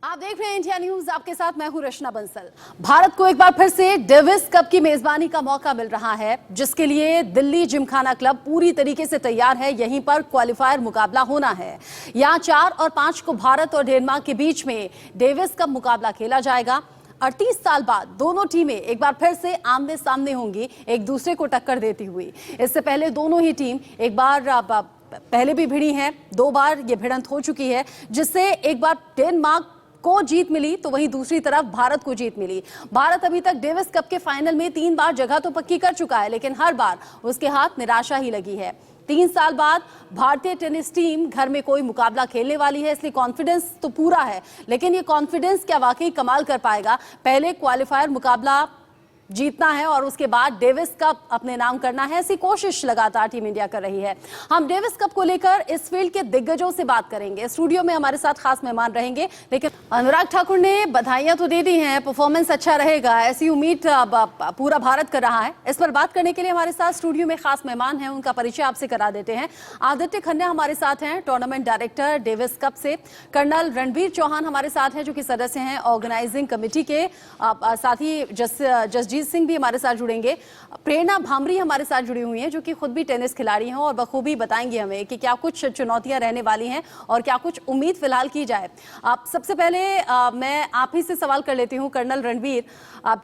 आप देख रहे हैं इंडिया न्यूज, आपके साथ मैं हूं रचना बंसल। भारत को एक बार फिर से डेविस कप की मेजबानी का मौका मिल रहा है, जिसके लिए दिल्ली जिमखाना क्लब पूरी तरीके से तैयार है। यहीं पर क्वालिफायर मुकाबला होना है। यहां 4 और 5 को भारत और डेनमार्क के बीच में डेविस कप मुकाबला खेला जाएगा। 38 साल बाद दोनों टीमें एक बार फिर से आमने सामने होंगी, एक दूसरे को टक्कर देती हुई। इससे पहले दोनों ही टीम एक बार पहले भी भिड़ी हैं, 2 बार ये भिड़ंत हो चुकी है, जिससे एक बार डेनमार्क को जीत मिली तो वहीं दूसरी तरफ भारत को जीत मिली। भारत अभी तक डेविस कप के फाइनल में 3 बार जगह तो पक्की कर चुका है, लेकिन हर बार उसके हाथ निराशा ही लगी है। 3 साल बाद भारतीय टेनिस टीम घर में कोई मुकाबला खेलने वाली है, इसलिए कॉन्फिडेंस तो पूरा है, लेकिन ये कॉन्फिडेंस क्या वाकई कमाल कर पाएगा? पहले क्वालिफायर मुकाबला जीतना है और उसके बाद डेविस कप अपने नाम करना है, ऐसी कोशिश लगातार टीम इंडिया कर रही है। हम डेविस कप को लेकर इस फील्ड के दिग्गजों से बात करेंगे। स्टूडियो में हमारे साथ खास मेहमान रहेंगे, लेकिन अनुराग ठाकुर ने बधाइयां तो दे दी हैं, परफॉर्मेंस अच्छा रहेगा ऐसी उम्मीद पूरा भारत कर रहा है। इस पर बात करने के लिए हमारे साथ स्टूडियो में खास मेहमान हैं, उनका परिचय आपसे करा देते हैं। आदित्य खन्ना हमारे साथ हैं, टूर्नामेंट डायरेक्टर डेविस कप से। कर्नल रणवीर चौहान हमारे साथ हैं, जो कि सदस्य हैं ऑर्गेनाइजिंग कमेटी के। साथ ही जसजीत सिंह भी हमारे साथ जुड़ेंगे। प्रेरणा भामरी हमारे साथ जुड़ी हुई हैं, जो कि खुद भी टेनिस खिलाड़ी हैं और बखूबी बताएंगे हमें कि क्या कुछ चुनौतियां रहने वाली हैं और क्या कुछ उम्मीद फिलहाल की जाए। आप सबसे पहले मैं आप ही से सवाल कर लेती हूं, कर्नल रणवीर,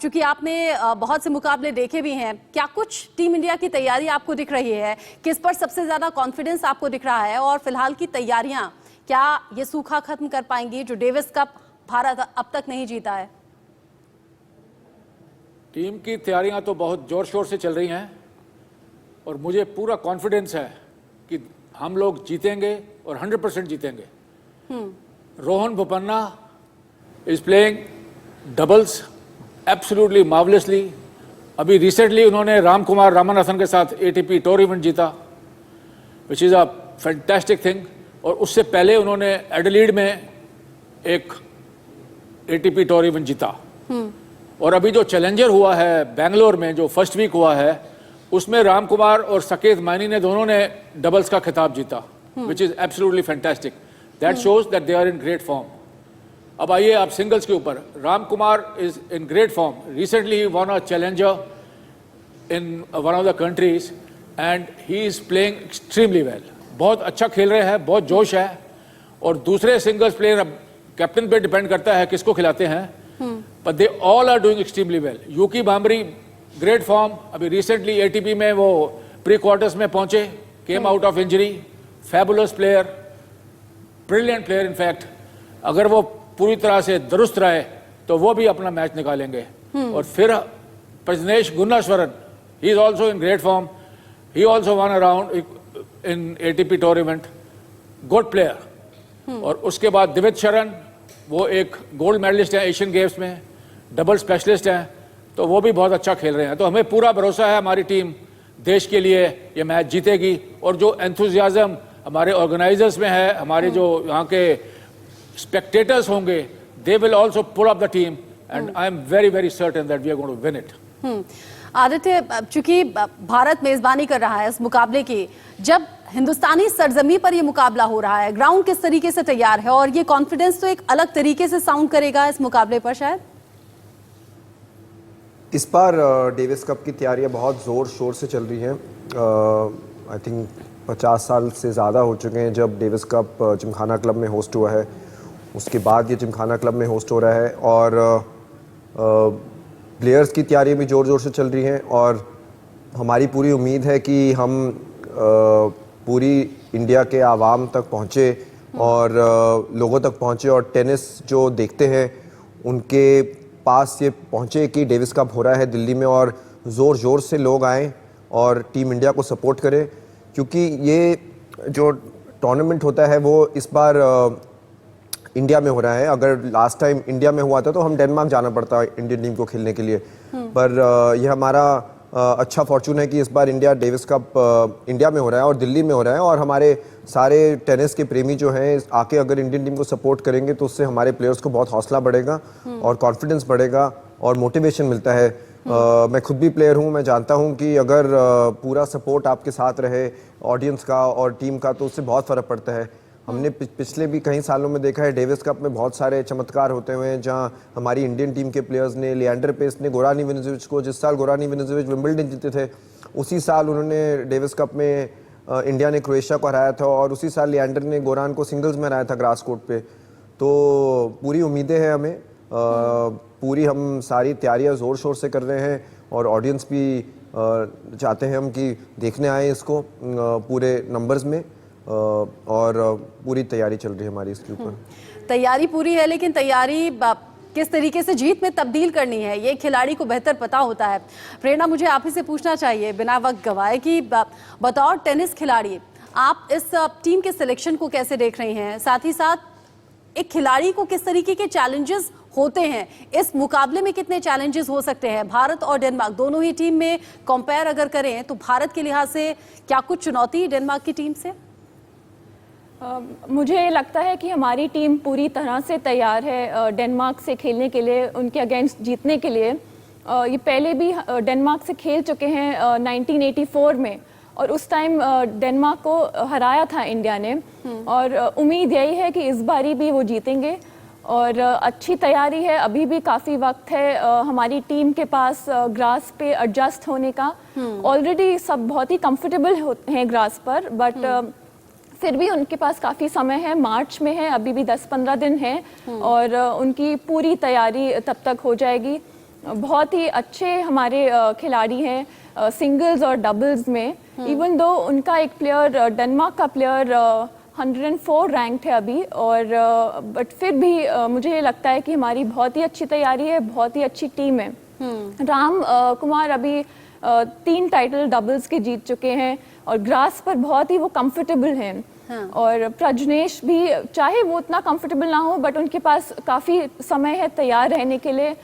चूंकि आपने बहुत से मुकाबले देखे भी हैं, क्या कुछ टीम इंडिया की तैयारी आपको दिख रही है? किस पर सबसे ज्यादा कॉन्फिडेंस आपको दिख रहा है? और फिलहाल की तैयारियां क्या ये सूखा खत्म कर पाएंगी जो डेविस कप भारत अब तक नहीं जीता है? टीम की तैयारियां तो बहुत जोर शोर से चल रही हैं और मुझे पूरा कॉन्फिडेंस है कि हम लोग जीतेंगे और 100% जीतेंगे। Rohan Bopanna is playing doubles absolutely marvellously. अभी रिसेंटली उन्होंने रामकुमार रामनाथन के साथ एटीपी टूर इवेंट जीता, which is a fantastic thing. और उससे पहले उन्होंने एडिलेड में एक एटीपी टूर इवेंट जीता। और अभी जो चैलेंजर हुआ है बेंगलोर में, जो फर्स्ट वीक हुआ है, उसमें रामकुमार और सकेत मायनी ने दोनों ने डबल्स का खिताब जीता, which is absolutely fantastic. That shows that they are in great form. अब आइए आप सिंगल्स के ऊपर। Ramkumar is in great form. Recently he won a challenger in one of the countries and he is playing extremely well. बहुत अच्छा खेल रहे हैं, बहुत जोश है। और दूसरे सिंगल्स प्लेयर, अब कैप्टन पे डिपेंड करता है किसको खिलाते हैं, but they all are doing extremely well. Yuki Bhambri great form. अभी रिसेंटली एटीपी में वो प्री क्वार्टर्स में पहुंचे, came out of injury. Fabulous player, brilliant player. In fact अगर वो पूरी तरह से दुरुस्त रहे तो वो भी अपना मैच निकालेंगे। और फिर Prajnesh Gunneswaran, he is also in great form. He also won around in ATP tour event, good player. और उसके बाद दिविज शरण, वो एक गोल्ड मेडलिस्ट है एशियन गेम्स में, डबल स्पेशलिस्ट हैं, तो वो भी बहुत अच्छा खेल रहे हैं। तो हमें पूरा भरोसा है हमारी टीम देश के लिए ये मैच जीतेगी। और जो एंथुजियाज्म हमारे ऑर्गेनाइजर्स में है, हमारे जो यहाँ के स्पेक्टेटर्स होंगे, they will also pull up the team and I am very very certain that we are going to win it. Aditya, चूंकि भारत मेजबानी कर रहा है इस मुकाबले की, जब हिंदुस्तानी सरजमी पर यह मुकाबला हो रहा है, ग्राउंड किस तरीके से तैयार है और ये कॉन्फिडेंस तो एक अलग तरीके से साउंड करेगा इस मुकाबले पर शायद? इस बार डेविस कप की तैयारियां बहुत ज़ोर शोर से चल रही हैं। आई थिंक 50 साल से ज़्यादा हो चुके हैं जब डेविस कप जिमखाना क्लब में होस्ट हुआ है। उसके बाद ये जिमखाना क्लब में होस्ट हो रहा है और प्लेयर्स की तैयारियां भी ज़ोर से चल रही हैं। और हमारी पूरी उम्मीद है कि हम पूरी इंडिया के आवाम तक पहुँचे और लोगों तक पहुँचे और टेनिस जो देखते हैं उनके पास ये पहुँचे कि डेविस कप हो रहा है दिल्ली में, और ज़ोर से लोग आएँ और टीम इंडिया को सपोर्ट करें। क्योंकि ये जो टूर्नामेंट होता है वो इस बार इंडिया में हो रहा है। अगर लास्ट टाइम इंडिया में हुआ था तो हम डेनमार्क जाना पड़ता इंडियन टीम को खेलने के लिए, पर यह हमारा अच्छा फॉर्चून है कि इस बार इंडिया डेविस कप इंडिया में हो रहा है और दिल्ली में हो रहा है। और हमारे सारे टेनिस के प्रेमी जो हैं आके अगर इंडियन टीम को सपोर्ट करेंगे तो उससे हमारे प्लेयर्स को बहुत हौसला बढ़ेगा और कॉन्फिडेंस बढ़ेगा और मोटिवेशन मिलता है। मैं खुद भी प्लेयर हूं, मैं जानता हूं कि अगर पूरा सपोर्ट आपके साथ रहे ऑडियंस का और टीम का, तो उससे बहुत फ़र्क पड़ता है। हमने पिछले भी कई सालों में देखा है डेविस कप में बहुत सारे चमत्कार होते हुए हैं, जहां हमारी इंडियन टीम के प्लेयर्स ने, लिएंडर पेस ने गोरान इवानोविच को, जिस साल गोरान इवानोविच विंबलडन जीते थे उसी साल उन्होंने डेविस कप में इंडिया ने क्रोएशिया को हराया था, और उसी साल लिएंडर ने गोरान को सिंगल्स में हराया था ग्रास कोर्ट पे। तो पूरी उम्मीदें हैं हमें, पूरी हम सारी तैयारियां ज़ोर शोर से कर रहे हैं, और ऑडियंस भी चाहते हैं हम कि देखने आए इसको पूरे नंबर्स में, और पूरी तैयारी चल रही है हमारी इसके ऊपर। तैयारी पूरी है, लेकिन तैयारी किस तरीके से जीत में तब्दील करनी है ये खिलाड़ी को बेहतर पता होता है। प्रेरणा, मुझे आप ही से पूछना चाहिए बिना वक्त गवाए कि बतौर टेनिस खिलाड़ी आप इस टीम के सिलेक्शन को कैसे देख रही हैं, साथ ही साथ एक खिलाड़ी को किस तरीके के चैलेंजेस होते हैं, इस मुकाबले में कितने चैलेंजेस हो सकते हैं? भारत और डेनमार्क दोनों ही टीम में कंपेयर अगर करें तो भारत के लिहाज से क्या कुछ चुनौती डेनमार्क की टीम से? मुझे लगता है कि हमारी टीम पूरी तरह से तैयार है डेनमार्क से खेलने के लिए, उनके अगेंस्ट जीतने के लिए। ये पहले भी डेनमार्क से खेल चुके हैं 1984 में, और उस टाइम डेनमार्क को हराया था इंडिया ने, और उम्मीद यही है कि इस बारी भी वो जीतेंगे। और अच्छी तैयारी है, अभी भी काफ़ी वक्त है हमारी टीम के पास ग्रास पे एडजस्ट होने का। ऑलरेडी सब बहुत ही कंफर्टेबल हैं ग्रास पर, बट फिर भी उनके पास काफ़ी समय है, मार्च में है, अभी भी 10-15 दिन है, और उनकी पूरी तैयारी तब तक हो जाएगी। बहुत ही अच्छे हमारे खिलाड़ी हैं सिंगल्स और डबल्स में, इवन दो उनका एक प्लेयर डेनमार्क का प्लेयर 104 रैंक्ड है अभी, और बट फिर भी मुझे लगता है कि हमारी बहुत ही अच्छी तैयारी है, बहुत ही अच्छी टीम है। राम कुमार अभी 3 टाइटल डबल्स के जीत चुके हैं, और ग्रास पर बहुत ही वो कंफर्टेबल हैं। और प्रजनेश भी, चाहे वो उतना कंफर्टेबल ना हो, बट उनके पास काफ़ी समय है तैयार रहने के लिए।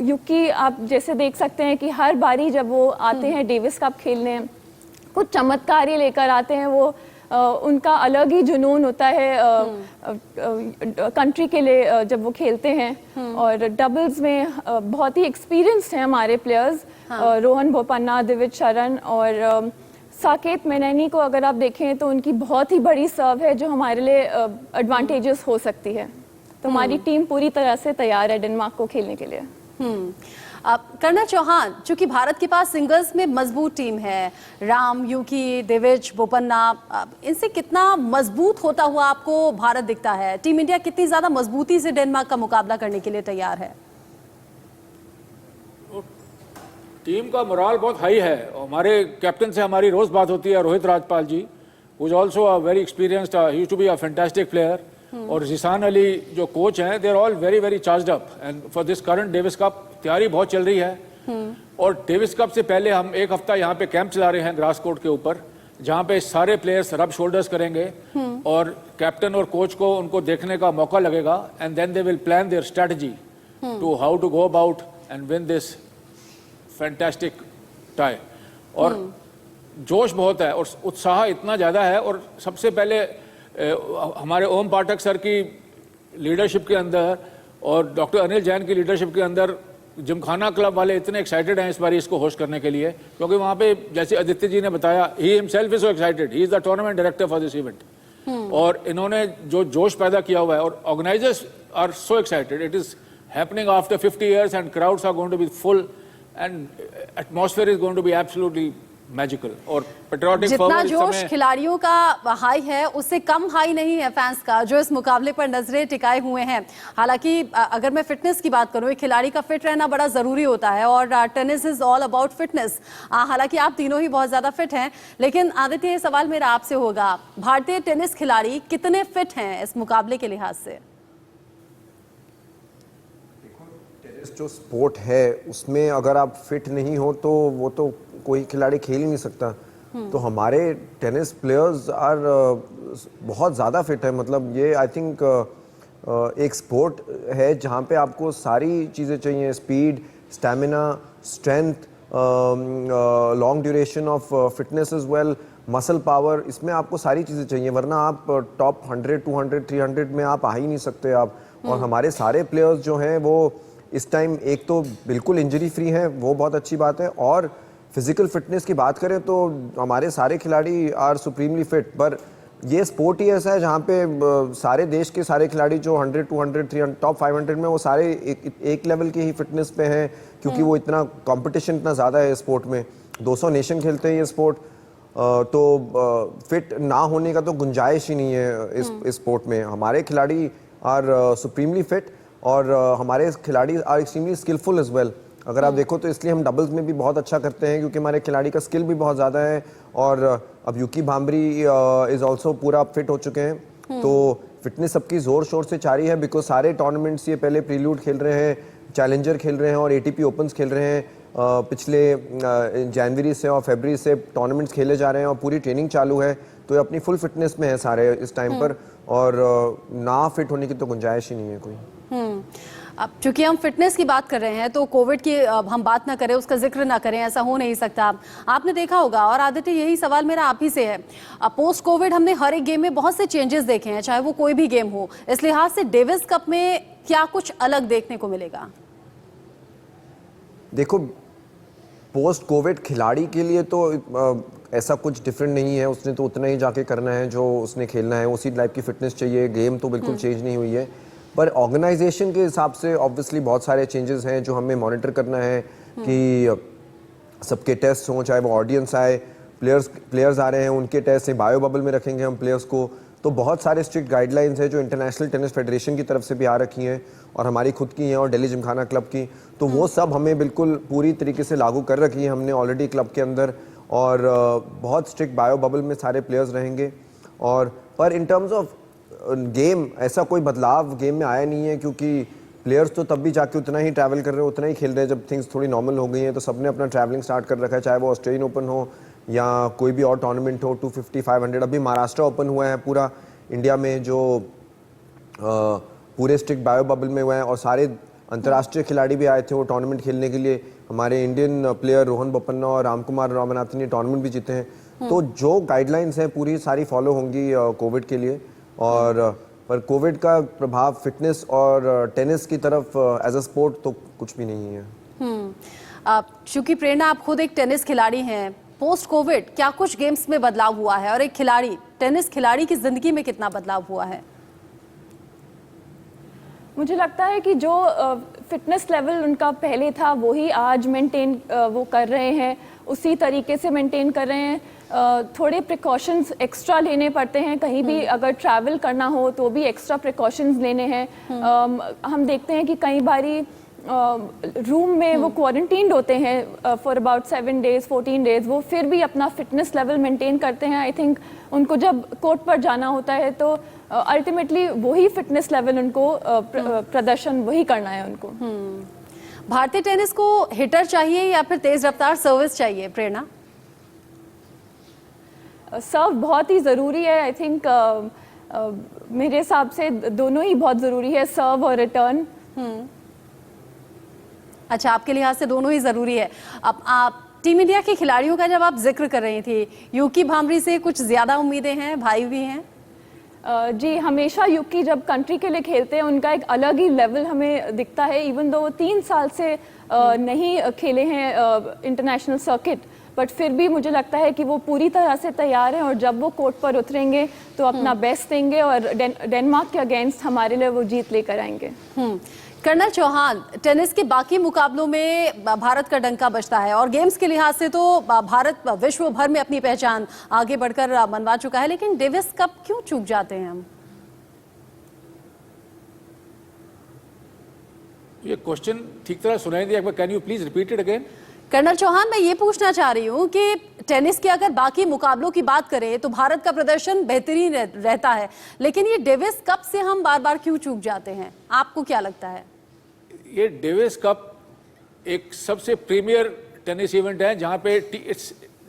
युकी आप जैसे देख सकते हैं कि हर बारी जब वो आते हैं डेविस कप खेलने, कुछ चमत्कार ही लेकर आते हैं वो। उनका अलग ही जुनून होता है कंट्री के लिए जब वो खेलते हैं। और डबल्स में बहुत ही एक्सपीरियंस्ड हैं हमारे प्लेयर्स, रोहन बोपन्ना, दिविज शरण और साकेत मैननी को अगर आप देखें तो उनकी बहुत ही बड़ी सर्व है जो हमारे लिए एडवांटेजेस हो सकती है। तो हमारी टीम पूरी तरह से तैयार है डेनमार्क को खेलने के लिए। कर्नल चौहान, चूंकि भारत के पास सिंगल्स में मजबूत टीम है, राम, युकी, दिविज, बोपन्ना, इनसे कितना मजबूत होता हुआ आपको भारत दिखता है? टीम इंडिया कितनी ज्यादा मजबूती से डेनमार्क का मुकाबला करने के लिए तैयार है? टीम का मोराल बहुत हाई है। हमारे कैप्टन से हमारी रोज बात होती है, Rohit Rajpal ji, who is also a very experienced, he used to be a fantastic player, और जिसान अली जो कोच हैं, they are all very very charged up and for this current Davis Cup तैयारी बहुत चल रही है। और डेविस कप से पहले हम 1 हफ्ता यहाँ पे कैंप चला रहे हैं ग्रास कोर्ट के ऊपर, जहाँ पे सारे प्लेयर्स रब शोल्डर्स करेंगे, और कैप्टन और कोच को उनको देखने का मौका लगेगा, and then they will plan their strategy to how to go about and win this fantastic tie. और जोश बहुत है और उत्साह इतना ज़्यादा है। और सबसे पहले हमारे ओम पाठक सर की लीडरशिप के अंदर और डॉक्टर अनिल जैन की लीडरशिप के अंदर जिमखाना क्लब वाले इतने एक्साइटेड हैं इस बार इसको होस्ट करने के लिए, क्योंकि वहाँ पे जैसे आदित्य जी ने बताया, he himself is so excited, he is the tournament director for this event. और इन्होंने जो जोश पैदा किया हुआ है, और organisers are so excited, it is happening after 50 years and crowds are going to be full and atmosphere is going to be absolutely magical और पेट्रियोटिक। जितना जोश खिलाड़ियों का हाई है, उससे कम हाई नहीं है फैंस का, जो इस मुकाबले पर नजरें टिकाए हुए हैं। हालांकि अगर मैं फिटनेस की बात करूं, एक खिलाड़ी का फिट रहना बड़ा जरूरी होता है, और tennis is all about fitness. हालांकि आप तीनों ही बहुत ज्यादा फिट हैं, लेकिन आदित्य, ये सवाल मेरा आपसे होगा, भारतीय टेनिस खिलाड़ी कितने फिट हैं इस मुकाबले के लिहाज से? जो स्पोर्ट है उसमें अगर आप फिट नहीं हो तो वो तो कोई खिलाड़ी खेल ही नहीं सकता। तो हमारे टेनिस प्लेयर्स आर बहुत ज़्यादा फिट है। मतलब ये आई थिंक एक स्पोर्ट है जहाँ पे आपको सारी चीज़ें चाहिए, speed, stamina, strength, long duration of fitness as well, muscle power, इसमें आपको सारी चीज़ें चाहिए, वरना आप टॉप 100, 200, 300 में आप आ ही नहीं सकते आप। और हमारे सारे प्लेयर्स जो हैं वो इस टाइम एक तो बिल्कुल इंजरी फ्री हैं, वो बहुत अच्छी बात है, और फिजिकल फिटनेस की बात करें तो हमारे सारे खिलाड़ी आर सुप्रीमली फिट। पर ये स्पोर्ट ही ऐसा है जहाँ पे सारे देश के सारे खिलाड़ी जो 100, 200, 300, टॉप 500 में वो सारे एक लेवल की ही फिटनेस पे हैं, क्योंकि वो इतना कंपटीशन इतना ज़्यादा है स्पोर्ट में। 200 नेशन खेलते हैं ये स्पोर्ट, तो फिट ना होने का तो गुंजाइश ही नहीं है इस स्पोर्ट में। हमारे खिलाड़ी आर सुप्रीमली फिट और हमारे खिलाड़ी are extremely skilful as well. अगर आप देखो तो इसलिए हम डबल्स में भी बहुत अच्छा करते हैं, क्योंकि हमारे खिलाड़ी का स्किल भी बहुत ज़्यादा है। और अब यूकी भांबरी इज़ ऑल्सो पूरा फिट हो चुके हैं, तो फिटनेस सबकी ज़ोर शोर से जारी है, बिकॉज सारे टूर्नामेंट्स ये पहले प्रील्यूड खेल रहे हैं, चैलेंजर खेल रहे हैं और एटीपी ओपन्स खेल रहे हैं। पिछले जनवरी से और फरवरी से टूर्नामेंट्स खेले जा रहे हैं और पूरी ट्रेनिंग चालू है, तो ये अपनी फुल फिटनेस में है सारे इस टाइम पर, और ना फिट होने की तो गुंजाइश ही नहीं है कोई। अब चूंकि हम फिटनेस की बात कर रहे हैं तो कोविड की हम बात ना करें, उसका जिक्र ना करें, ऐसा हो नहीं सकता। आपने देखा होगा, और आदित्य यही सवाल मेरा आप ही से है, पोस्ट कोविड हमने हर एक गेम में बहुत से चेंजेस देखे हैं, चाहे वो कोई भी गेम हो। इस लिहाज से डेविस कप में क्या कुछ अलग देखने को मिलेगा? देखो, पोस्ट कोविड खिलाड़ी के लिए तो ऐसा कुछ डिफरेंट नहीं है, उसने तो उतना ही जाके करना है जो उसने खेलना है, उसी टाइप की फिटनेस चाहिए। गेम तो बिल्कुल चेंज नहीं हुई है, पर ऑर्गेनाइजेशन के हिसाब से ऑब्वियसली बहुत सारे चेंजेस हैं जो हमें मॉनिटर करना है कि सबके टेस्ट हों, चाहे वो ऑडियंस आए, प्लेयर्स आ रहे हैं उनके टेस्ट से बायो बबल में रखेंगे हम प्लेयर्स को। तो बहुत सारे स्ट्रिक्ट गाइडलाइंस हैं जो इंटरनेशनल टेनिस फेडरेशन की तरफ से भी आ रखी हैं और हमारी खुद की हैं और दिल्ली जिमखाना क्लब की, तो वो सब हमें बिल्कुल पूरी तरीके से लागू कर रखी है हमने ऑलरेडी क्लब के अंदर। और बहुत स्ट्रिक्ट बायो बबल में सारे प्लेयर्स रहेंगे। और पर इन टर्म्स ऑफ गेम ऐसा कोई बदलाव गेम में आया नहीं है, क्योंकि प्लेयर्स तो तब भी जाके उतना ही ट्रैवल कर रहे हैं, उतना ही खेल रहे हैं। जब थिंग्स थोड़ी नॉर्मल हो गई हैं तो सबने अपना ट्रैवलिंग स्टार्ट कर रखा है, चाहे वो ऑस्ट्रेलियन ओपन हो या कोई भी और टूर्नामेंट हो, 250, 500। अभी महाराष्ट्र ओपन हुआ है पूरा इंडिया में, जो पूरे स्ट्रिक्ट बायो बबल में हुआ है, और सारे अंतर्राष्ट्रीय खिलाड़ी भी आए थे वो टूर्नामेंट खेलने के लिए। हमारे इंडियन प्लेयर रोहन बोपन्ना और रामकुमार रामनाथन ने टूर्नामेंट भी जीते हैं। तो जो गाइडलाइंस हैं पूरी सारी फॉलो होंगी कोविड के लिए। और पर कोविड का प्रभाव फिटनेस और टेनिस की तरफ एज अ स्पोर्ट तो कुछ भी नहीं है। चूंकि प्रेरणा आप खुद एक टेनिस खिलाड़ी हैं, पोस्ट कोविड क्या कुछ गेम्स में बदलाव हुआ है और एक खिलाड़ी, टेनिस खिलाड़ी की जिंदगी में कितना बदलाव हुआ है? मुझे लगता है कि जो फिटनेस लेवल उनका पहले था वही आज मेंटेन वो कर रहे हैं, उसी तरीके से मेंटेन कर रहे हैं। थोड़े प्रिकॉशंस एक्स्ट्रा लेने पड़ते हैं, कहीं भी अगर ट्रैवल करना हो तो भी एक्स्ट्रा प्रिकॉशंस लेने हैं। हम देखते हैं कि कई बारी रूम में वो क्वारंटीन्ड होते हैं फॉर अबाउट 7 days 14 days, वो फिर भी अपना फिटनेस लेवल मेंटेन करते हैं। आई थिंक उनको जब कोर्ट पर जाना होता है तो अल्टीमेटली वही फिटनेस लेवल उनको प्रदर्शन वही करना है उनको। भारतीय टेनिस को हिटर चाहिए या फिर तेज रफ्तार सर्विस चाहिए प्रेरणा? सर्व बहुत ही ज़रूरी है। आई थिंक मेरे हिसाब से दोनों ही बहुत ज़रूरी है, सर्व और रिटर्न। अच्छा, आपके लिहाज से दोनों ही ज़रूरी है। अब आप टीम इंडिया के खिलाड़ियों का जब आप जिक्र कर रही थी, यूकी भांबरी से कुछ ज़्यादा उम्मीदें हैं, भाई भी हैं? जी, हमेशा यूकी जब कंट्री के लिए खेलते हैं उनका एक अलग ही लेवल हमें दिखता है। इवन दो वो 3 साल से नहीं खेले हैं इंटरनेशनल सर्किट, बट फिर भी मुझे लगता है कि वो पूरी तरह से तैयार हैं और जब वो कोर्ट पर उतरेंगे तो अपना बेस्ट देंगे और डेनमार्क के अगेंस्ट हमारे लिए वो जीत लेकर आएंगे। कर्नल चौहान, टेनिस के बाकी मुकाबलों में भारत का डंका बजता है और गेम्स के लिहाज से तो भारत विश्व भर में अपनी पहचान आगे बढ़कर मनवा चुका है, लेकिन डेविस कप क्यों चूक जाते हैं हम? ये क्वेश्चन ठीक तरह सुनाई दिया, एक बार can you please repeat it again? Colonel Chauhan, मैं ये पूछना चाह रही हूँ कि टेनिस के अगर बाकी मुकाबलों की बात करें तो भारत का प्रदर्शन बेहतरीन रहता है, लेकिन ये डेविस कप से हम बार बार क्यों चूक जाते हैं? आपको क्या लगता है? ये डेविस कप एक सबसे प्रीमियर टेनिस इवेंट है जहां पे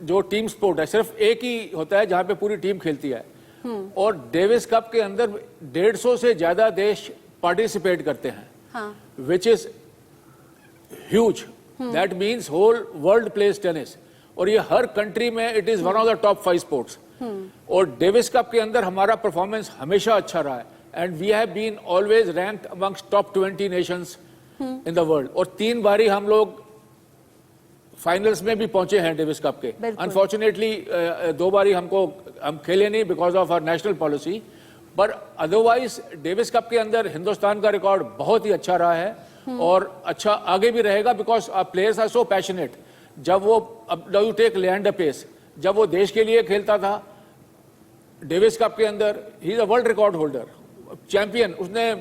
जो टीम स्पोर्ट है सिर्फ एक ही होता है जहां पे पूरी टीम खेलती है। और डेविस कप के अंदर 150 से ज्यादा देश पार्टिसिपेट करते हैं, which is huge. That means whole world plays tennis, और ये हर कंट्री में it is one of the top 5 sports. और डेविस कप के अंदर हमारा परफॉर्मेंस हमेशा अच्छा रहा है and we have been always ranked amongst top 20 nations in the world. और 3 बारी हम लोग फाइनल्स में भी पहुंचे हैं डेविस कप के। बिल्कुल। अनफॉर्चुनेटली 2 बारी हम खेले नहीं because of our national policy, पर अदरवाइज डेविस कप के अंदर हिंदुस्तान का रिकॉर्ड बहुत ही अच्छा रहा है और अच्छा आगे भी रहेगा because players are so passionate. जब वो अब यू टेक लिएंडर पेस, जब वो देश के लिए खेलता था डेविस कप के अंदर, he is a world record holder, champion. उसने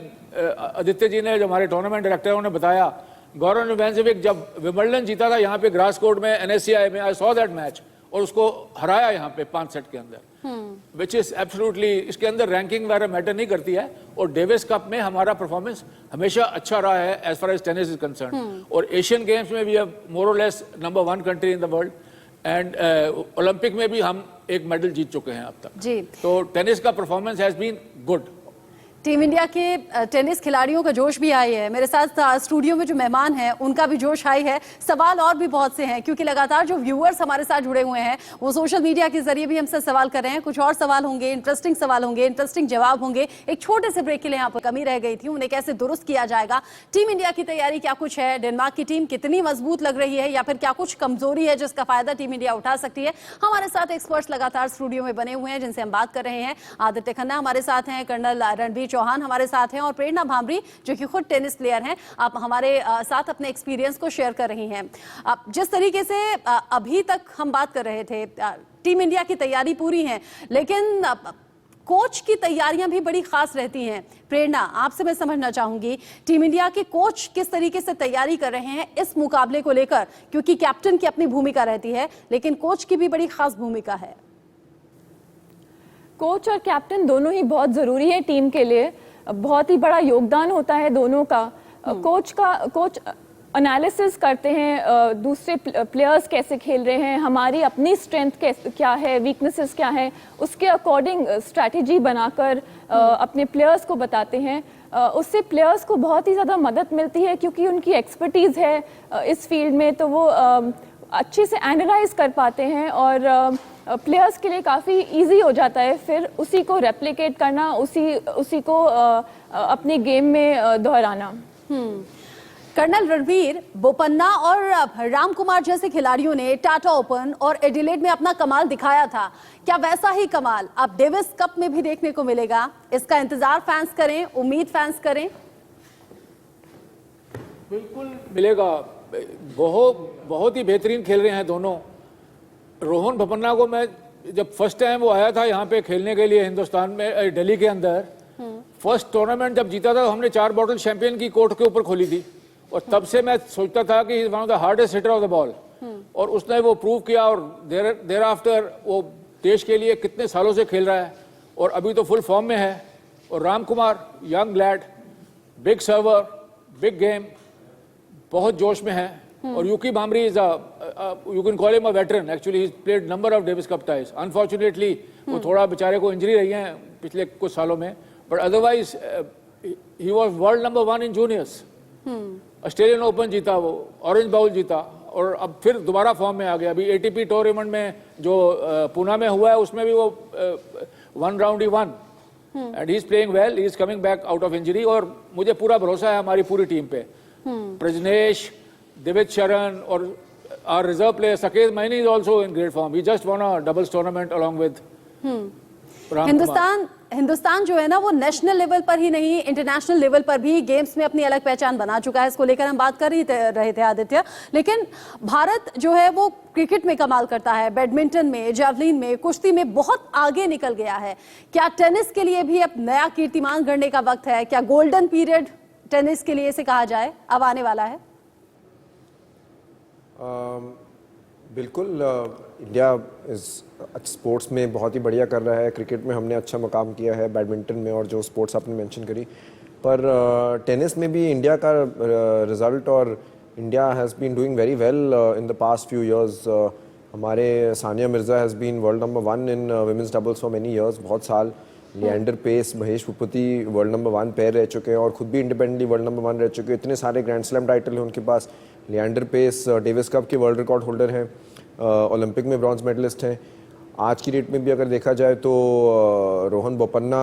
आदित्य जी ने, जो हमारे टूर्नामेंट डायरेक्टर उन्होंने बताया, गौरव वेंजविक जब विंबलडन जीता था यहाँ पे ग्रास कोर्ट में एनएससीआई में, आई सॉ दैट मैच, और उसको हराया यहाँ पे 5 सेट के अंदर, विच इज एब्सोल्युटली, इसके अंदर रैंकिंग वगैरह मैटर नहीं करती है। और डेविस कप में हमारा परफॉर्मेंस हमेशा अच्छा रहा है as far as tennis is concern. और एशियन गेम्स में भी अब मोर और less number 1 country in the world, and Olympic में भी हम एक मेडल जीत चुके हैं अब तक जी। तो टेनिस का performance has been good. Team India के टेनिस खिलाड़ियों का जोश भी हाई है। मेरे साथ स्टूडियो में जो मेहमान हैं उनका भी जोश हाई है। सवाल और भी बहुत से हैं क्योंकि लगातार जो व्यूअर्स हमारे साथ जुड़े हुए हैं वो सोशल मीडिया के जरिए भी हमसे सवाल कर रहे हैं। कुछ और सवाल होंगे, इंटरेस्टिंग सवाल होंगे, इंटरेस्टिंग जवाब होंगे। एक छोटे से ब्रेक के लिए यहाँ पर कमी रह गई थी, उन्हें कैसे दुरुस्त किया जाएगा, टीम इंडिया की तैयारी क्या कुछ है, डेनमार्क की टीम कितनी मजबूत लग रही है या फिर क्या कुछ कमजोरी है जिसका फायदा टीम इंडिया उठा सकती है। हमारे साथ एक्सपर्ट्स लगातार स्टूडियो में बने हुए हैं जिनसे हम बात कर रहे हैं। आदित्य खन्ना हमारे साथ हैं, कर्नल रणबीर चौहान हमारे साथ हैं और प्रेरणा भांबरी जो कि खुद टेनिस प्लेयर हैं। आप हमारे साथ अपने एक्सपीरियंस को शेयर कर रही हैं। जिस तरीके से अभी तक हम बात कर रहे थे, टीम इंडिया की तैयारी पूरी है, लेकिन कोच की तैयारियां भी बड़ी खास रहती हैं। प्रेरणा, आपसे मैं समझना चाहूंगी टीम इंडिया के कोच किस तरीके से तैयारी कर रहे हैं इस मुकाबले को लेकर, क्योंकि कैप्टन की अपनी भूमिका रहती है लेकिन कोच की भी बड़ी खास भूमिका है। कोच और कैप्टन दोनों ही बहुत ज़रूरी है टीम के लिए, बहुत ही बड़ा योगदान होता है दोनों का। कोच एनालिसिस करते हैं दूसरे प्लेयर्स कैसे खेल रहे हैं, हमारी अपनी स्ट्रेंथ क्या है, वीकनेसेस क्या है, उसके अकॉर्डिंग स्ट्रैटेजी बनाकर अपने प्लेयर्स को बताते हैं। उससे प्लेयर्स को बहुत ही ज़्यादा मदद मिलती है क्योंकि उनकी एक्सपर्टीज़ है इस फील्ड में, तो वो अच्छे से एनालाइज कर पाते हैं और प्लेयर्स के लिए काफ़ी इजी हो जाता है फिर उसी को रेप्लिकेट करना, उसी को अपने गेम में दोहराना। कर्नल रणबीर, बोपन्ना और रामकुमार जैसे खिलाड़ियों ने टाटा ओपन और एडिलेड में अपना कमाल दिखाया था। क्या वैसा ही कमाल अब डेविस कप में भी देखने को मिलेगा? इसका इंतजार फैंस करें, उम्मीद फैंस करें। बिल्कुल मिलेगा। बहुत ही बेहतरीन खेल रहे हैं दोनों। रोहन बोपन्ना को मैं जब फर्स्ट टाइम वो आया था यहाँ पे खेलने के लिए हिंदुस्तान में, दिल्ली के अंदर फर्स्ट टूर्नामेंट जब जीता था, हमने 4 बॉटल चैंपियन की कोर्ट के ऊपर खोली थी और तब से मैं सोचता था कि one of the hardest hitter of the ball, और उसने वो प्रूव किया। और देर आफ्टर वो देश के लिए कितने सालों से खेल रहा है और अभी तो फुल फॉर्म में है। और Ramkumar, young lad, big server, big game, बहुत जोश में है। और Yuki Bhambri is you can call him a veteran, actually he played number of Davis Cup ties. Unfortunately वो थोड़ा बेचारे को इंजरी रही है पिछले कुछ सालों में, but otherwise he was world number 1 in juniors. Australian open जीता वो, ऑरेंज बाउल जीता और अब फिर दोबारा फॉर्म में आ गया। अभी एटीपी टूर्नामेंट में जो पूना में हुआ है उसमें भी वो 1 round he one and he is playing well, he is coming back out of injury. और मुझे पूरा भरोसा है हमारी पूरी टीम पे। प्रजनेश, दिविज शरण और our reserve player Saket Maini is also in great form. He just won a doubles tournament along with Hindustan जो है ना वो नेशनल लेवल पर ही नहीं, इंटरनेशनल लेवल पर भी गेम्स में अपनी अलग पहचान बना चुका है। इसको लेकर हम बात कर रहे थे आदित्य। लेकिन भारत जो है वो क्रिकेट में कमाल करता है, बैडमिंटन में, जावलिन में, कुश्ती में बहुत आगे निकल गया है। क्या टेनिस के लिए भी अब नया कीर्तिमान गढ़ने का वक्त है? क्या गोल्डन पीरियड टेनिस के लिए इसे कहा जाए अब आने वाला है? बिल्कुल, इंडिया इस स्पोर्ट्स में बहुत ही बढ़िया कर रहा है। क्रिकेट में हमने अच्छा मुकाम किया है, बैडमिंटन में और जो स्पोर्ट्स आपने मेंशन करी, पर टेनिस में भी इंडिया का रिजल्ट, और India has been doing very well in the past few years. हमारे Sania Mirza has been world number 1 in women's doubles for many years, बहुत साल। Leander Paes, Mahesh Bhupathi world number 1 pair रह चुके हैं और खुद भी इंडिपेंडेंटली वर्ल्ड नंबर 1 रह चुके हैं। इतने सारे ग्रैंड स्लैम टाइटल हैं उनके पास। लिएंडर पेस डेविस कप के वर्ल्ड रिकॉर्ड होल्डर हैं, ओलंपिक में ब्रॉन्ज मेडलिस्ट हैं। आज की डेट में भी अगर देखा जाए तो रोहन बोपन्ना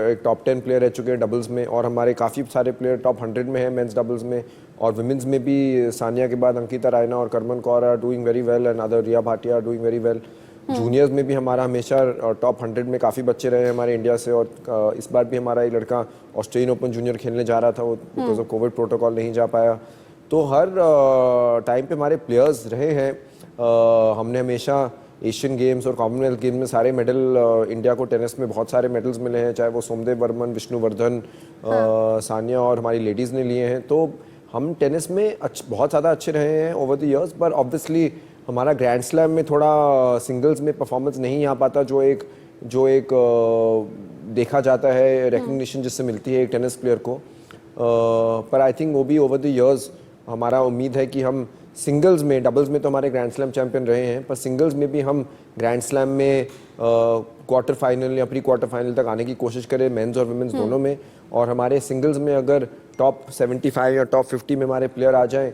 एक टॉप 10 प्लेयर रह चुके हैं डबल्स में, और हमारे काफ़ी सारे प्लेयर टॉप 100 में हैं मेंस डबल्स में, और विमेंस में भी सानिया के बाद अंकिता रायना और Karman Kaur are doing very well and other Riya Bhatia are doing very well. Juniors में भी हमारा हमेशा टॉप 100 में काफ़ी बच्चे रहे हैं हमारे इंडिया से, और इस बार भी हमारा एक लड़का ऑस्ट्रेलियन ओपन जूनियर खेलने जा रहा था, वो बिकॉज ऑफ कोविड प्रोटोकॉल नहीं जा पाया। तो हर टाइम पे हमारे प्लेयर्स रहे हैं। हमने हमेशा एशियन गेम्स और कॉमनवेल्थ गेम्स में सारे मेडल, इंडिया को टेनिस में बहुत सारे मेडल्स मिले हैं, चाहे वो सोमदेव बर्मन, विष्णुवर्धन, सानिया और हमारी लेडीज़ ने लिए हैं। तो हम टेनिस में बहुत ज़्यादा अच्छे रहे हैं ओवर द ईयर्स, पर ऑब्वियसली हमारा ग्रैंड स्लैम में थोड़ा सिंगल्स में परफॉर्मेंस नहीं आ पाता, जो एक देखा जाता है रिकग्निशन जिससे मिलती है एक टेनिस प्लेयर को। पर आई थिंक वो भी ओवर द ईयर्स हमारा उम्मीद है कि हम सिंगल्स में, डबल्स में तो हमारे ग्रैंड स्लैम चैंपियन रहे हैं, पर सिंगल्स में भी हम ग्रैंड स्लैम में क्वार्टर फाइनल या प्री क्वार्टर फाइनल तक आने की कोशिश करें, मेंस और वुमेन्स दोनों में। और हमारे सिंगल्स में अगर टॉप 75 या टॉप 50 में हमारे प्लेयर आ जाएं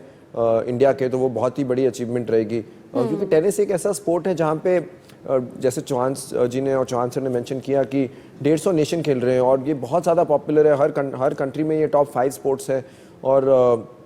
इंडिया के, तो वो बहुत ही बड़ी अचीवमेंट रहेगी। क्योंकि टेनिस एक ऐसा स्पोर्ट है जहाँ पे जैसे चौहान जी ने और चौहान सर ने मेंशन किया कि 150 नेशन खेल रहे हैं, और ये बहुत ज़्यादा पॉपुलर है, हर कंट्री में ये टॉप 5 स्पोर्ट्स है, और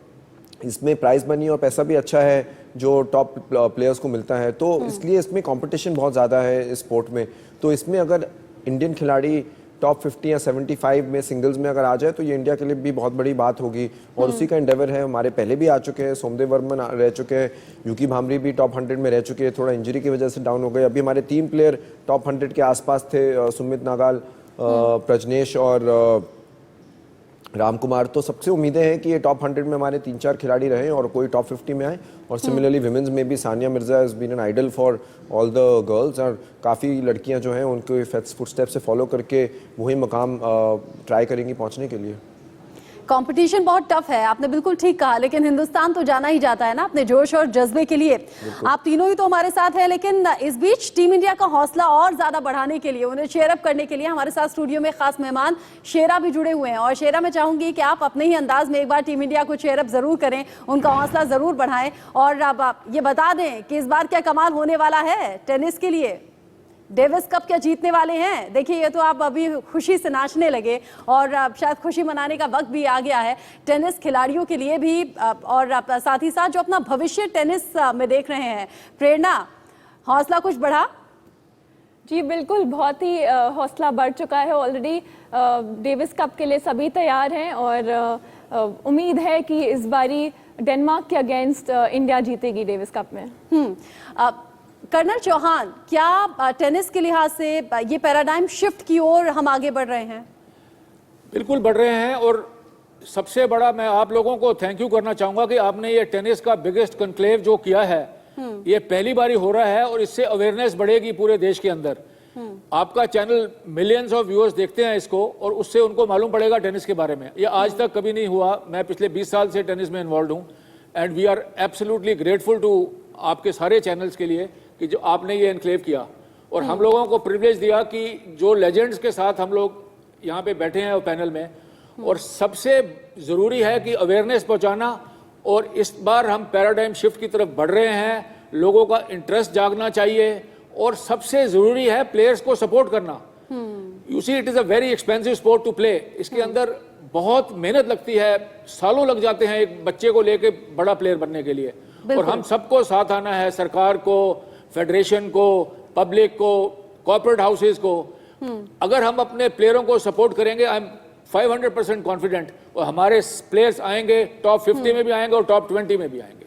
इसमें प्राइज मनी और पैसा भी अच्छा है जो टॉप प्लेयर्स को मिलता है। तो इसलिए इसमें कंपटीशन बहुत ज़्यादा है इस स्पोर्ट में। तो इसमें अगर इंडियन खिलाड़ी टॉप 50 या 75 में सिंगल्स में अगर आ जाए तो ये इंडिया के लिए भी बहुत बड़ी बात होगी, और उसी का एंडेवर है। हमारे पहले भी आ चुके हैं, सोमदेव वर्मन रह चुके हैं, यूकी भामरी भी टॉप 100 में रह चुके हैं, थोड़ा इंजरी की वजह से डाउन हो गए। अभी हमारे 3 प्लेयर टॉप 100 के आसपास थे, सुमित नागाल, प्रजनेश और रामकुमार। तो सबसे उम्मीदें हैं कि ये टॉप 100 में हमारे 3-4 खिलाड़ी रहें और कोई टॉप 50 में आए। और सिमिलरली विमेंस में भी Sania Mirza has been an idol for all the girls, और काफ़ी लड़कियां जो हैं उनके फुटस्टेप से फॉलो करके वही मकाम ट्राई करेंगी पहुंचने के लिए। कंपटीशन बहुत टफ है, आपने बिल्कुल ठीक कहा, लेकिन हिंदुस्तान तो जाना ही जाता है ना अपने जोश और जज्बे के लिए। आप तीनों ही तो हमारे साथ हैं, लेकिन इस बीच टीम इंडिया का हौसला और ज्यादा बढ़ाने के लिए, उन्हें चेयर अप करने के लिए हमारे साथ स्टूडियो में खास मेहमान शेरा भी जुड़े हुए हैं। और शेरा, मैं चाहूंगी कि आप अपने ही अंदाज में एक बार टीम इंडिया को चेयर अप जरूर करें, उनका हौसला जरूर बढ़ाएं, और अब आप ये बता दें कि इस बार क्या कमाल होने वाला है टेनिस के लिए। डेविस कप क्या जीतने वाले हैं? देखिए, ये तो आप अभी खुशी से नाचने लगे, और शायद खुशी मनाने का वक्त भी आ गया है टेनिस खिलाड़ियों के लिए भी, और साथ ही साथ जो अपना भविष्य टेनिस में देख रहे हैं। प्रेरणा, हौसला कुछ बढ़ा? जी बिल्कुल, बहुत ही हौसला बढ़ चुका है ऑलरेडी। डेविस कप के लिए सभी तैयार हैं, और उम्मीद है कि इस बारी डेनमार्क के अगेंस्ट इंडिया जीतेगी डेविस कप में। कर्नल चौहान, क्या टेनिस के लिहाज से ये पैराडाइम शिफ्ट की ओर हम आगे बढ़ रहे हैं? बिल्कुल बढ़ रहे हैं, और सबसे बड़ा मैं आप लोगों को थैंक यू करना चाहूंगा कि आपने ये टेनिस का बिगेस्ट कॉन्क्लेव जो किया है, ये पहली बारी हो रहा है, और इससे अवेयरनेस बढ़ेगी पूरे देश के अंदर। आपका चैनल मिलियंस ऑफ व्यूअर्स देखते हैं इसको, और उससे उनको मालूम पड़ेगा टेनिस के बारे में। ये आज तक कभी नहीं हुआ। मैं पिछले 20 साल से टेनिस में इन्वॉल्व हूँ, and we are absolutely grateful to आपके सारे चैनल्स के लिए कि जो आपने ये एनक्लेव किया, और हम लोगों को प्रिविलेज दिया कि जो लेजेंड्स के साथ हम लोग यहाँ पे बैठे हैं पैनल में, और सबसे ज़रूरी है कि अवेयरनेस पहुँचाना। और इस बार हम पैराडाइम शिफ्ट की तरफ बढ़ रहे हैं, लोगों का इंटरेस्ट जागना चाहिए, और सबसे ज़रूरी है प्लेयर्स को सपोर्ट करना। You see, it is a very expensive sport to play. इसके अंदर बहुत मेहनत लगती है, सालों लग जाते हैं एक बच्चे को लेके बड़ा प्लेयर बनने के लिए, और हम सबको साथ आना है, सरकार को, फेडरेशन को, पब्लिक को, कॉर्पोरेट हाउसेस को। अगर हम अपने प्लेयरों को सपोर्ट करेंगे, आई एम 500% कॉन्फिडेंट, और हमारे प्लेयर्स आएंगे, टॉप 50 में भी आएंगे और टॉप 20 में भी आएंगे।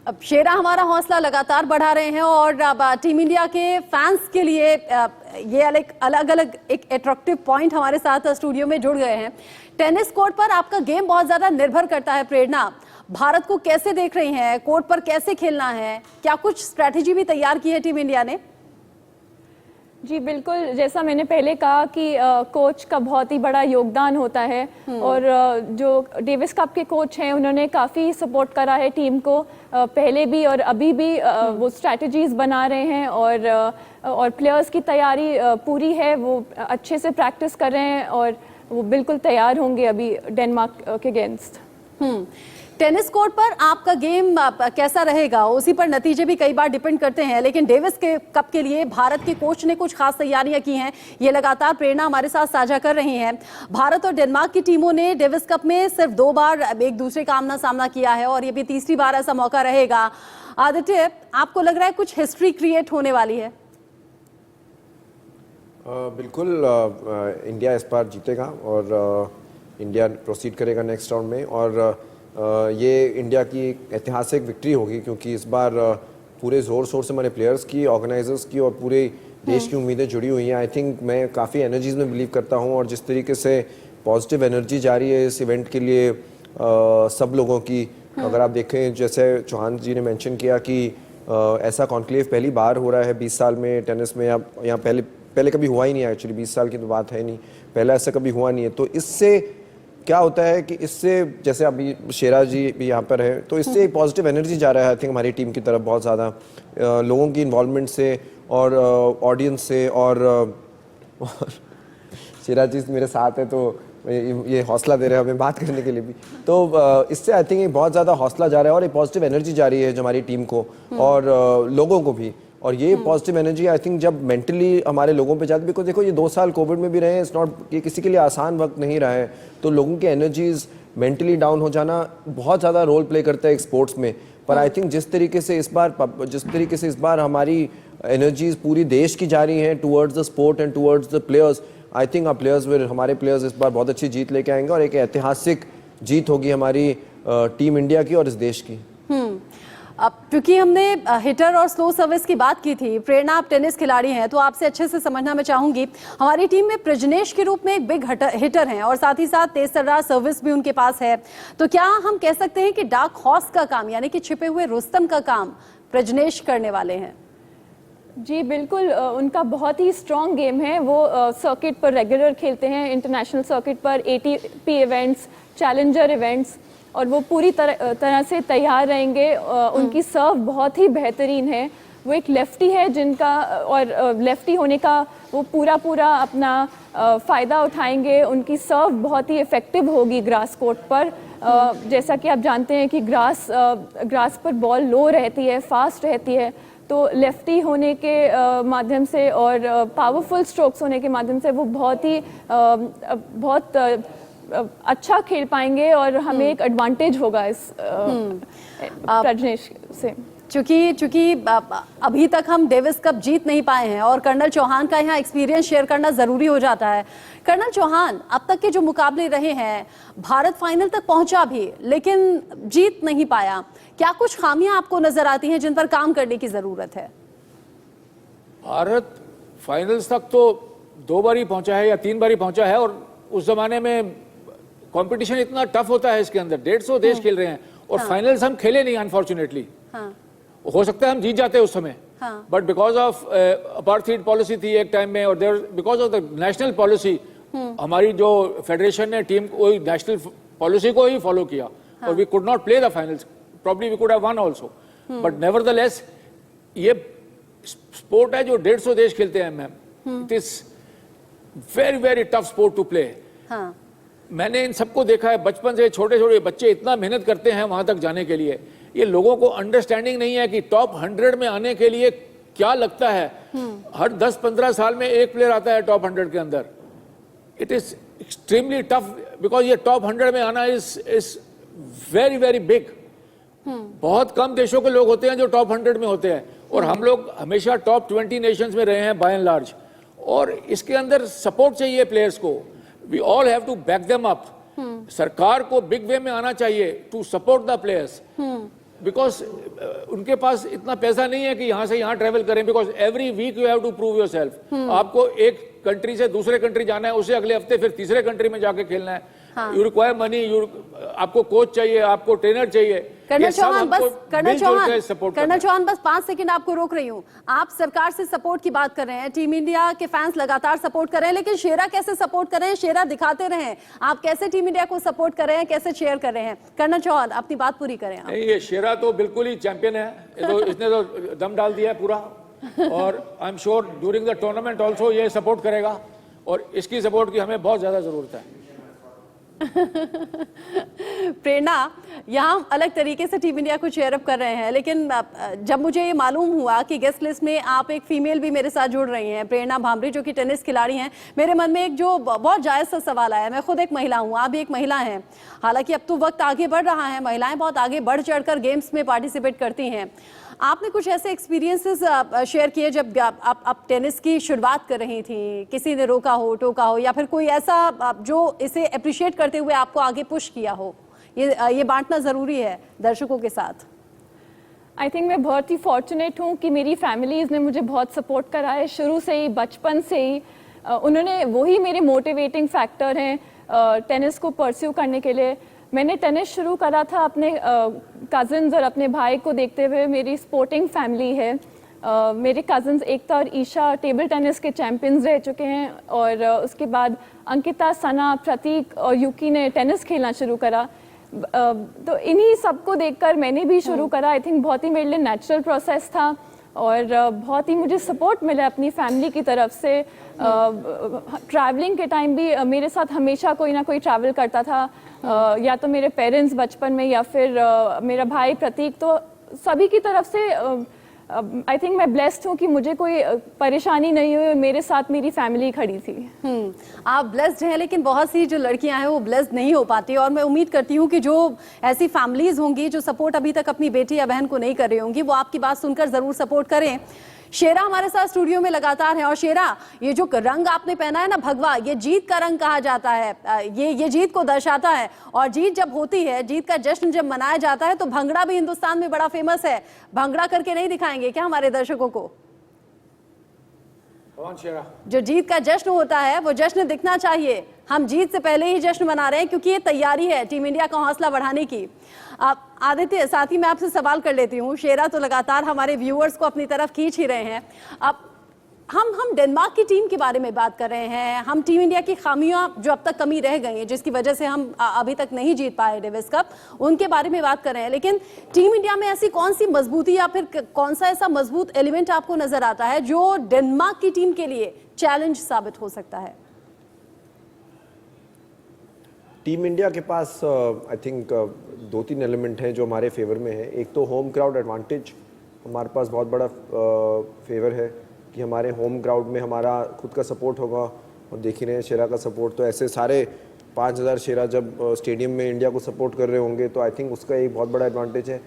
अब शेरा, हमारा हौसला लगातार बढ़ा रहे हैं, और अब टीम इंडिया के फैंस के लिए ये अलग अलग एक अट्रैक्टिव पॉइंट हमारे साथ स्टूडियो में जुड़ गए हैं। टेनिस कोर्ट पर आपका गेम बहुत ज्यादा निर्भर करता है। प्रेरणा, भारत को कैसे देख रही हैं? कोर्ट पर कैसे खेलना है? क्या कुछ स्ट्रैटेजी भी तैयार की है टीम इंडिया ने? जी बिल्कुल, जैसा मैंने पहले कहा कि कोच का बहुत ही बड़ा योगदान होता है, और जो डेविस कप के कोच हैं उन्होंने काफ़ी सपोर्ट करा है टीम को, पहले भी और अभी भी वो स्ट्रैटेजीज बना रहे हैं, और प्लेयर्स की तैयारी पूरी है, वो अच्छे से प्रैक्टिस कर रहे हैं, और वो बिल्कुल तैयार होंगे अभी डेनमार्क के अगेंस्ट। टेनिस कोर्ट पर आपका गेम कैसा रहेगा, उसी पर नतीजे भी कई बार डिपेंड करते हैं, लेकिन डेविस के कप के लिए भारत के कोच ने कुछ खास तैयारियां की हैं, ये लगातार प्रेरणा हमारे साथ साझा कर रही हैं। भारत और डेनमार्क की टीमों ने डेविस कप में सिर्फ 2 बार एक दूसरे का आमना सामना किया है और ये भी तीसरी बार ऐसा मौका रहेगा। आदित्य, आपको लग रहा है कुछ हिस्ट्री क्रिएट होने वाली है? बिल्कुल, इंडिया इस बार जीतेगा और इंडिया प्रोसीड करेगा नेक्स्ट राउंड में, और ये इंडिया की एक ऐतिहासिक विक्ट्री होगी, क्योंकि इस बार पूरे ज़ोर शोर से हमारे प्लेयर्स की, ऑर्गेनाइजर्स की और पूरे देश की उम्मीदें जुड़ी हुई हैं। आई थिंक मैं काफ़ी एनर्जीज में बिलीव करता हूँ, और जिस तरीके से पॉजिटिव एनर्जी जा रही है इस इवेंट के लिए सब लोगों की, अगर आप देखें जैसे चौहान जी ने मेंशन किया कि ऐसा कॉन्क्लेव पहली बार हो रहा है 20 साल में टेनिस में, यहाँ पहले कभी हुआ ही नहीं है। एक्चुअली 20 साल की तो बात है नहीं, पहले ऐसा कभी हुआ नहीं है। तो इससे क्या होता है कि इससे, जैसे अभी शेरा जी भी यहाँ पर है, तो इससे पॉजिटिव एनर्जी जा रहा है आई थिंक हमारी टीम की तरफ बहुत ज़्यादा, लोगों की इन्वॉल्वमेंट से और ऑडियंस से, और शेरा जी मेरे साथ है तो ये हौसला दे रहे हैं हमें बात करने के लिए भी। तो इससे आई थिंक बहुत ज़्यादा हौसला जा रहा है और ये पॉजिटिव एनर्जी जा रही है जो हमारी टीम को और लोगों को भी। और ये पॉजिटिव एनर्जी आई थिंक जब मेंटली हमारे लोगों पे जाती है, बिकॉज देखो ये 2 साल कोविड में भी रहे हैं, इट्स नॉट, ये किसी के लिए आसान वक्त नहीं रहा है, तो लोगों की एनर्जीज मेंटली डाउन हो जाना बहुत ज़्यादा रोल प्ले करता है एक स्पोर्ट्स में। पर आई थिंक जिस तरीके से इस बार हमारी एनर्जीज पूरी देश की जा रही हैं towards the sport and towards the players, I think हमारे प्लेयर्स इस बार बहुत अच्छी जीत लेके आएंगे और एक ऐतिहासिक जीत होगी हमारी टीम इंडिया की और इस देश की। अब क्योंकि हमने हिटर और स्लो सर्विस की बात की थी, प्रेरणा आप टेनिस खिलाड़ी हैं तो आपसे अच्छे से समझना मैं चाहूंगी, हमारी टीम में प्रजनेश के रूप में एक बिग हिटर हैं और साथ ही साथ तेज तर्रार सर्विस भी उनके पास है, तो क्या हम कह सकते हैं कि डार्क हॉर्स का काम यानी कि छिपे हुए रुस्तम का काम प्रजनेश करने वाले हैं? जी बिल्कुल, उनका बहुत ही स्ट्रॉन्ग गेम है, वो सर्किट पर रेगुलर खेलते हैं, इंटरनेशनल सर्किट पर एटीपी इवेंट्स, चैलेंजर इवेंट्स, और वो पूरी तरह से तैयार रहेंगे। उनकी सर्व बहुत ही बेहतरीन है, वो एक लेफ्टी है जिनका, और लेफ्टी होने का वो पूरा अपना फ़ायदा उठाएंगे। उनकी सर्व बहुत ही इफ़ेक्टिव होगी ग्रास कोर्ट पर, जैसा कि आप जानते हैं कि ग्रास पर बॉल लो रहती है, फास्ट रहती है, तो लेफ्टी होने के माध्यम से और पावरफुल स्ट्रोक्स होने के माध्यम से वो बहुत अच्छा खेल पाएंगे और हमें एक एडवांटेज होगा इस प्रजनेश से। चूंकि अभी तक हम डेविस कप जीत नहीं पाए हैं और कर्नल चौहान का यहाँ एक्सपीरियंस शेयर करना जरूरी हो जाता है। कर्नल चौहान, अब तक के जो मुकाबले रहे हैं, भारत फाइनल तक पहुंचा भी लेकिन जीत नहीं पाया, क्या कुछ खामियां आपको नजर आती हैं जिन पर काम करने की जरूरत है? भारत फाइनल्स तक तो 2 बार ही पहुंचा है या 3 बार ही पहुंचा है, और उस जमाने में कंपटीशन इतना टफ होता है, इसके अंदर 150 देश खेल रहे हैं और फाइनल्स हम खेले नहीं अनफॉर्चुनेटली। हो सकता है हम जीत जाते उस समय, but because of apartheid policy थी एक टाइम में, और there because of the national policy, हमारी जो फेडरेशन ने टीम को नेशनल पॉलिसी को ही फॉलो किया और we could not play the finals, probably we could have won also, but nevertheless ये स्पोर्ट है जो 150 देश खेलते हैं ma'am, it is very very tough sport to play. मैंने इन सबको देखा है, बचपन से छोटे छोटे बच्चे इतना मेहनत करते हैं वहां तक जाने के लिए, ये लोगों को अंडरस्टैंडिंग नहीं है कि टॉप 100 में आने के लिए क्या लगता है। हर 10-15 साल में एक प्लेयर आता है टॉप 100 के अंदर, it is extremely tough because ये टॉप 100 में आना इज वेरी वेरी बिग। बहुत कम देशों के लोग होते हैं जो टॉप 100 में होते हैं, और हम लोग हमेशा टॉप 20 नेशंस में रहे हैं बाय एंड लार्ज, और इसके अंदर सपोर्ट चाहिए प्लेयर्स को, we all have to back them up. सरकार को बिग वे में आना चाहिए to support the players, because उनके पास इतना पैसा नहीं है कि यहाँ से यहाँ ट्रेवल करें, because every week you have to prove yourself. आपको एक कंट्री से दूसरे कंट्री जाना है, उससे अगले हफ्ते फिर तीसरे कंट्री में जाके खेलना है, यू रिक्वायर मनी, आपको कोच चाहिए, आपको ट्रेनर चाहिए। कर्नल चौहान बस 5 सेकंड आपको रोक रही हूँ। आप सरकार से सपोर्ट की बात कर रहे हैं, टीम इंडिया के फैंस लगातार सपोर्ट कर रहे हैं, लेकिन शेरा कैसे सपोर्ट कर रहे हैं? शेरा दिखाते रहे, आप कैसे टीम इंडिया को सपोर्ट कर रहे हैं, कैसे शेयर कर रहे हैं? कर्नल चौहान, अपनी बात पूरी करें आप। नहीं, ये शेरा तो बिल्कुल ही चैंपियन है, तो इसने तो दम डाल दिया है पूरा, और I am sure during the tournament also ये सपोर्ट करेगा, और इसकी सपोर्ट की हमें बहुत ज्यादा जरूरत है। प्रेरणा, यहाँ हम अलग तरीके से टीम इंडिया को चेयरअप कर रहे हैं, लेकिन जब मुझे ये मालूम हुआ कि गेस्ट लिस्ट में आप एक फीमेल भी मेरे साथ जुड़ रही हैं, प्रेरणा भांबरी, जो कि टेनिस खिलाड़ी हैं, मेरे मन में एक जो बहुत जायज़ सा सवाल आया। मैं खुद एक महिला हूँ, आप भी एक महिला हैं। हालांकि अब तो वक्त आगे बढ़ रहा है, महिलाएं बहुत आगे बढ़ चढ़कर गेम्स में पार्टिसिपेट करती हैं। आपने कुछ ऐसे एक्सपीरियंसेस शेयर किए जब आप टेनिस की शुरुआत कर रही थी, किसी ने रोका हो, टोका हो, या फिर कोई ऐसा जो इसे अप्रिशिएट करते हुए आपको आगे पुश किया हो? ये बांटना ज़रूरी है दर्शकों के साथ। आई थिंक मैं बहुत ही फॉर्चुनेट हूँ कि मेरी फैमिलीज़ ने मुझे बहुत सपोर्ट करा है शुरू से ही, बचपन से ही। उन्होंने वही मेरे मोटिवेटिंग फैक्टर हैं टेनिस को परस्यू करने के लिए। मैंने टेनिस शुरू करा था अपने कज़न्स और अपने भाई को देखते हुए। मेरी स्पोर्टिंग फैमिली है। मेरे कज़न्स एकता और ईशा टेबल टेनिस के चैम्पियंस रह चुके हैं, और उसके बाद अंकिता, सना, प्रतीक और यूकी ने टेनिस खेलना शुरू करा। तो इन्हीं सबको देखकर मैंने भी शुरू करा। आई थिंक बहुत ही मेरे लिए नेचुरल प्रोसेस था, और बहुत ही मुझे सपोर्ट मिला अपनी फैमिली की तरफ से। ट्रैवलिंग के टाइम भी मेरे साथ हमेशा कोई ना कोई ट्रैवल करता था, या तो मेरे पेरेंट्स बचपन में, या फिर मेरा भाई प्रतीक। तो सभी की तरफ से आई थिंक मैं ब्लेस्ड हूँ कि मुझे कोई परेशानी नहीं हुई, मेरे साथ मेरी फैमिली खड़ी थी। आप ब्लेस्ड हैं, लेकिन बहुत सी जो लड़कियां हैं वो ब्लेस्ड नहीं हो पाती, और मैं उम्मीद करती हूँ कि जो ऐसी फैमिलीज होंगी जो सपोर्ट अभी तक अपनी बेटी या बहन को नहीं कर रही होंगी, वो आपकी बात सुनकर जरूर सपोर्ट करें। शेरा हमारे साथ स्टूडियो में लगातार है, और शेरा, ये जो रंग आपने पहना है ना, भगवा, ये जीत का रंग कहा जाता है। ये जीत को दर्शाता है, और जीत जब होती है, जीत का जश्न जब मनाया जाता है, तो भंगड़ा भी हिंदुस्तान में बड़ा फेमस है। भंगड़ा करके नहीं दिखाएंगे क्या हमारे दर्शकों को? जो जीत का जश्न होता है वो जश्न दिखना चाहिए। हम जीत से पहले ही जश्न मना रहे हैं, क्योंकि ये तैयारी है टीम इंडिया का हौसला बढ़ाने की। आदित्य, साथ ही मैं आपसे सवाल कर लेती हूँ। शेरा तो लगातार हमारे व्यूअर्स को अपनी तरफ खींच ही रहे हैं। अब हम डेनमार्क की टीम के बारे में बात कर रहे हैं। हम टीम इंडिया की खामियां जो अब तक कमी रह गई हैं, जिसकी वजह से हम अभी तक नहीं जीत पाए डेविस कप, उनके बारे में बात कर रहे हैं। लेकिन टीम इंडिया में ऐसी कौन सी मजबूती या फिर कौन सा ऐसा मजबूत एलिमेंट आपको नजर आता है जो डेनमार्क की टीम के लिए चैलेंज साबित हो सकता है? टीम इंडिया के पास आई थिंक 2-3 एलिमेंट हैं जो हमारे फेवर में है। एक तो होम क्राउड एडवांटेज हमारे पास बहुत बड़ा फेवर है कि हमारे होम क्राउड में हमारा खुद का सपोर्ट होगा, और देख ही रहे हैं शेरा का सपोर्ट। तो ऐसे सारे 5000 शेरा जब स्टेडियम में इंडिया को सपोर्ट कर रहे होंगे, तो आई थिंक उसका एक बहुत बड़ा एडवांटेज है।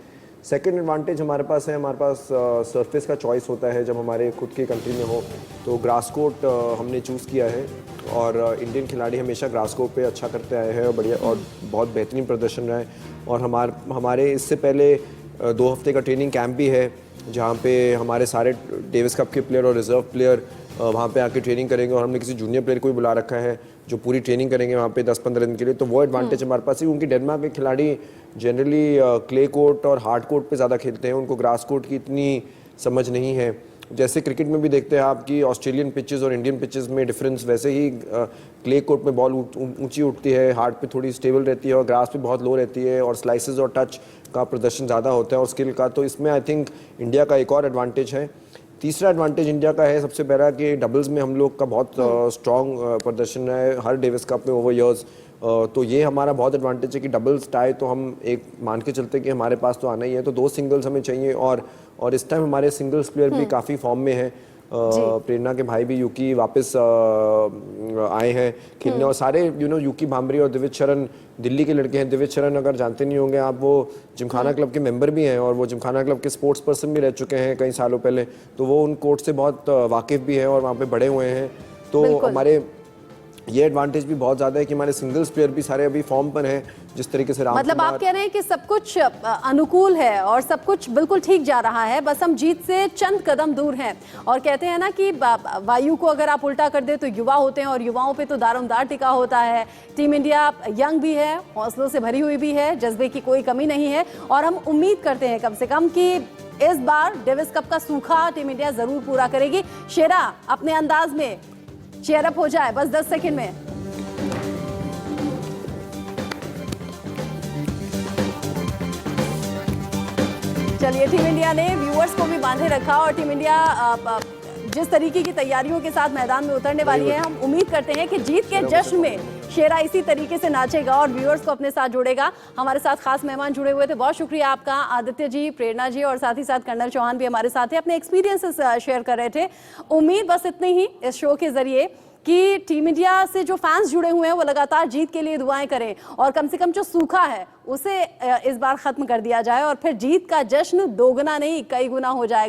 सेकंड एडवांटेज हमारे पास है, हमारे पास सरफेस का चॉइस होता है जब हमारे खुद की कंट्री में हो। तो ग्रास कोर्ट हमने चूज़ किया है, और इंडियन खिलाड़ी हमेशा ग्रास कोर्ट पे अच्छा करते आए हैं, और बढ़िया और बहुत बेहतरीन प्रदर्शन रहा है। और हमारे इससे पहले 2 हफ्ते का ट्रेनिंग कैंप भी है, जहाँ पे हमारे सारे डेविस कप के प्लेयर और रिजर्व प्लेयर वहाँ पे आके ट्रेनिंग करेंगे, और हमने किसी जूनियर प्लेयर को भी बुला रखा है जो पूरी ट्रेनिंग करेंगे वहाँ पे 10-15 दिन के लिए। तो वो एडवांटेज हमारे पास है, क्योंकि डेनमार्क के खिलाड़ी जनरली क्ले कोर्ट और हार्ड कोर्ट पे ज़्यादा खेलते हैं, उनको ग्रास कोर्ट की इतनी समझ नहीं है। जैसे क्रिकेट में भी देखते हैं आप कि ऑस्ट्रेलियन पिचेस और इंडियन पिचेस में डिफरेंस, वैसे ही क्ले कोर्ट में बॉल ऊंची उठती है, हार्ड पे थोड़ी स्टेबल रहती है, और ग्रास पे बहुत लो रहती है, और स्लाइसेस और टच का प्रदर्शन ज़्यादा होता है और स्किल का। तो इसमें आई थिंक इंडिया का एक और एडवांटेज है। तीसरा एडवांटेज इंडिया का है सबसे बड़ा कि डबल्स में हम लोग का बहुत स्ट्रॉन्ग प्रदर्शन है हर डेविस कप में ओवर ईयर्स। तो ये हमारा बहुत एडवांटेज है कि डबल्स टाई तो हम एक मान के चलते कि हमारे पास तो आना ही है, तो 2 सिंगल्स हमें चाहिए। और इस टाइम हमारे सिंगल्स प्लेयर भी काफ़ी फॉर्म में है। प्रेरणा के भाई भी यूकी वापस आए हैं खेलने, और सारे यूकी भांबरी और दिविज शरण दिल्ली के लड़के हैं। दिविज शरण अगर जानते नहीं होंगे आप, वो जिमखाना क्लब के मेंबर भी हैं, और वो जिमखाना क्लब के स्पोर्ट्स पर्सन भी रह चुके हैं कई सालों पहले। तो वो उन कोर्ट से बहुत वाकिफ़ भी हैं और वहाँ पे बड़े हुए हैं। तो हमारे ये एडवांटेज भी बहुत ज़्यादा है कि हमारे सिंगल्स प्लेयर भी सारे अभी फॉर्म पर हैं, जिस तरीके से मतलब आप कह रहे हैं कि सब कुछ अनुकूल है और सब कुछ बिल्कुल ठीक जा रहा है, बस हम जीत से चंद कदम दूर हैं। और कहते हैं ना कि वायु को अगर आप उल्टा कर दे तो युवा होते हैं, और युवाओं पे तो दारोमदार टिका होता है। टीम इंडिया यंग भी है, हौसलों से भरी हुई भी है, जज्बे की कोई कमी नहीं है, और हम उम्मीद करते हैं कम से कम कि इस बार डेविस कप का सूखा टीम इंडिया जरूर पूरा करेगी। शेरा, अपने अंदाज में चेयरअप हो जाए बस 10 सेकंड में। चलिए, टीम इंडिया ने व्यूअर्स को भी बांधे रखा, और टीम इंडिया जिस तरीके की तैयारियों के साथ मैदान में उतरने वाली है, हम उम्मीद करते हैं कि जीत के जश्न में शेरा इसी तरीके से नाचेगा और व्यूअर्स को अपने साथ जोड़ेगा। हमारे साथ खास मेहमान जुड़े हुए थे, बहुत शुक्रिया आपका, आदित्य जी, प्रेरणा जी और साथ ही साथ कर्नल चौहान भी हमारे साथ हैं, अपने एक्सपीरियंसेस शेयर कर रहे थे। उम्मीद बस इतनी ही इस शो के जरिए कि टीम इंडिया से जो फैंस जुड़े हुए हैं वो लगातार जीत के लिए दुआएं करें और कम से कम जो सूखा है उसे इस बार खत्म कर दिया जाए और फिर जीत का जश्न दोगुना नहीं कई गुना हो जाए।